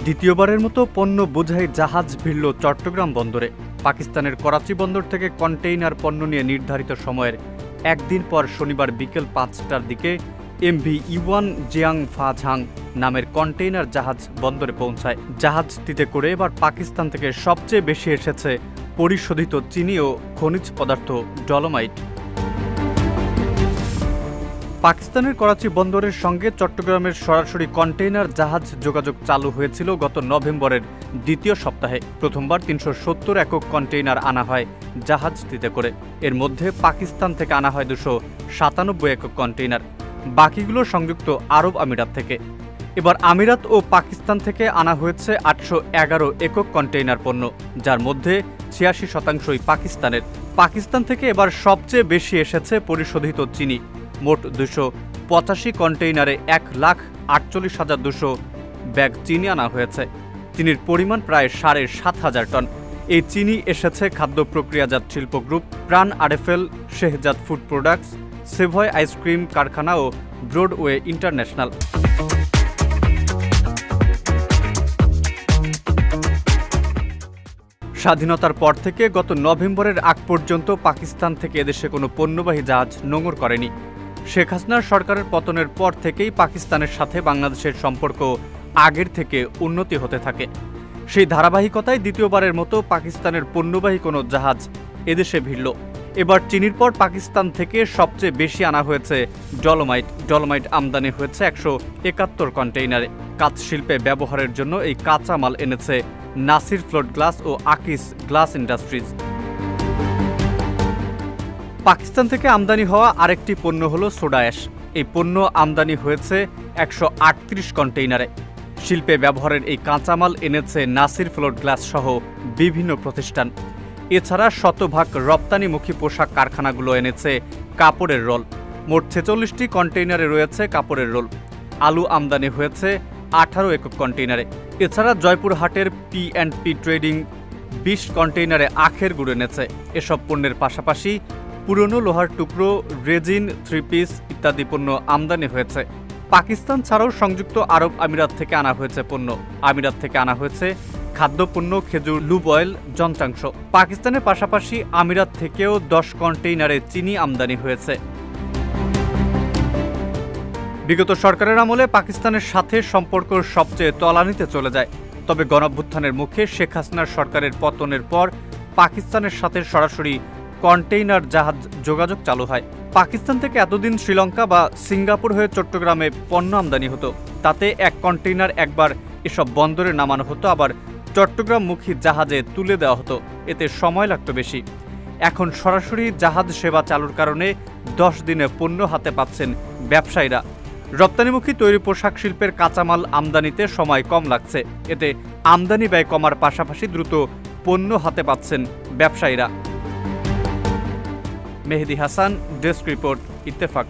দ্বিতীয়বারের মতো পণ্য বোঝাই জাহাজ ভিড়ল চট্টগ্রাম বন্দরে। পাকিস্তানের করাচি বন্দর থেকে কন্টেইনার পণ্য নিয়ে নির্ধারিত সময়ের একদিন পর শনিবার বিকেল ৫টার দিকে এমভি ইওয়ান জিয়াং ফা ঝাং নামের কন্টেইনার জাহাজ বন্দরে পৌঁছায়। জাহাজটিতে করে এবার পাকিস্তান থেকে সবচেয়ে বেশি এসেছে পরিশোধিত চিনি ও খনিজ পদার্থ ডলোমাইট। পাকিস্তানের করাচি বন্দরের সঙ্গে চট্টগ্রামের সরাসরি কন্টেইনার জাহাজ যোগাযোগ চালু হয়েছিল গত নভেম্বরের দ্বিতীয় সপ্তাহে। প্রথমবার ৩৭০ একক কন্টেইনার আনা হয় জাহাজটিতে করে। এর মধ্যে পাকিস্তান থেকে আনা হয় ২৯৭ একক কন্টেইনার, বাকিগুলো সংযুক্ত আরব আমিরাত থেকে। এবার আমিরাত ও পাকিস্তান থেকে আনা হয়েছে ৮১১ একক কন্টেইনার পণ্য, যার মধ্যে ৮৬% পাকিস্তানের। পাকিস্তান থেকে এবার সবচেয়ে বেশি এসেছে পরিশোধিত চিনি। মোট ২৮৫ কন্টেইনারে ১,৪৮,২০০ ব্যাগ চিনি আনা হয়েছে। চিনির পরিমাণ প্রায় ৭,৫০০ টন। এই চিনি এসেছে খাদ্য প্রক্রিয়াজাত শিল্প গ্রুপ, প্রাণ RFL, Shehzad food products, Savoy ice cream কারখানা ও ব্রডওয়ে ইন্টারন্যাশনাল। স্বাধীনতার পর থেকে গত নভেম্বরের আগ পর্যন্ত পাকিস্তান থেকে এদেশে কোনো পণ্যবাহী জাহাজ নোঙর করেনি। শেখ হাসিনার সরকারের পতনের পর থেকেই পাকিস্তানের সাথে বাংলাদেশের সম্পর্ক আগের থেকে উন্নতি হতে থাকে। সেই ধারাবাহিকতায় দ্বিতীয়বারের মতো পাকিস্তানের পণ্যবাহী কোনো জাহাজ এদেশে ভিড়ল। এবার চিনির পর পাকিস্তান থেকে সবচেয়ে বেশি আনা হয়েছে ডলোমাইট। ডলোমাইট আমদানি হয়েছে ১৭১ কন্টেইনারে। কাঁচ শিল্পে ব্যবহারের জন্য এই কাঁচামাল এনেছে নাসির ফ্লোট গ্লাস ও আকিস গ্লাস ইন্ডাস্ট্রিজ। পাকিস্তান থেকে আমদানি হওয়া আরেকটি পণ্য হল সোডা অ্যাশ। এই পণ্য আমদানি হয়েছে ১৩৮ কন্টেইনারে। শিল্পে ব্যবহারের এই কাঁচামাল এনেছে নাসির ফ্লোট গ্লাস সহ বিভিন্ন প্রতিষ্ঠান। এছাড়া শতভাগ রপ্তানিমুখী পোশাক কারখানাগুলো এনেছে কাপড়ের রোল। মোট ৪৬টি কন্টেইনারে রয়েছে কাপড়ের রোল। আলু আমদানি হয়েছে ১৮ একক কন্টেইনারে। এছাড়া জয়পুরহাটের P&P ট্রেডিং ২০ কন্টেইনারে আখের গুড় এনেছে। এসব পণ্যের পাশাপাশি পুরনো লোহার টুকরো, রেজিন, 3 পিস ইত্যাদি পণ্য আমদানি হয়েছে। পাকিস্তান ছাড়াও সংযুক্ত আরব আমিরাত থেকে আনা হয়েছে পণ্য। আমিরাত থেকে আনা হয়েছে খাদ্যপণ্য, খেজুর, লুব অয়েল, যন্ত্রাংশ। পাকিস্তানের পাশাপাশি আমিরাত থেকেও ১০ কন্টেইনারে চিনি আমদানি হয়েছে। বিগত সরকারের আমলে পাকিস্তানের সাথে সম্পর্ক সবচেয়ে তলানিতে চলে যায়। তবে গণঅভ্যুত্থানের মুখে শেখ হাসিনার সরকারের পতনের পর পাকিস্তানের সাথে সরাসরি কন্টেইনার জাহাজ যোগাযোগ চালু হয়। পাকিস্তান থেকে এতদিন শ্রীলঙ্কা বা সিঙ্গাপুর হয়ে চট্টগ্রামে পণ্য আমদানি হতো। তাতে এক কন্টেইনার একবার এসব বন্দরে নামানো হতো, আবার চট্টগ্রামমুখী জাহাজে তুলে দেওয়া হতো। এতে সময় লাগতো বেশি। এখন সরাসরি জাহাজ সেবা চালুর কারণে ১০ দিনে পণ্য হাতে পাচ্ছেন ব্যবসায়ীরা। রপ্তানিমুখী তৈরি পোশাক শিল্পের কাঁচামাল আমদানিতে সময় কম লাগছে। এতে আমদানি ব্যয় কমার পাশাপাশি দ্রুত পণ্য হাতে পাচ্ছেন ব্যবসায়ীরা। Mehedi Hasan, desk report, Ittefaq.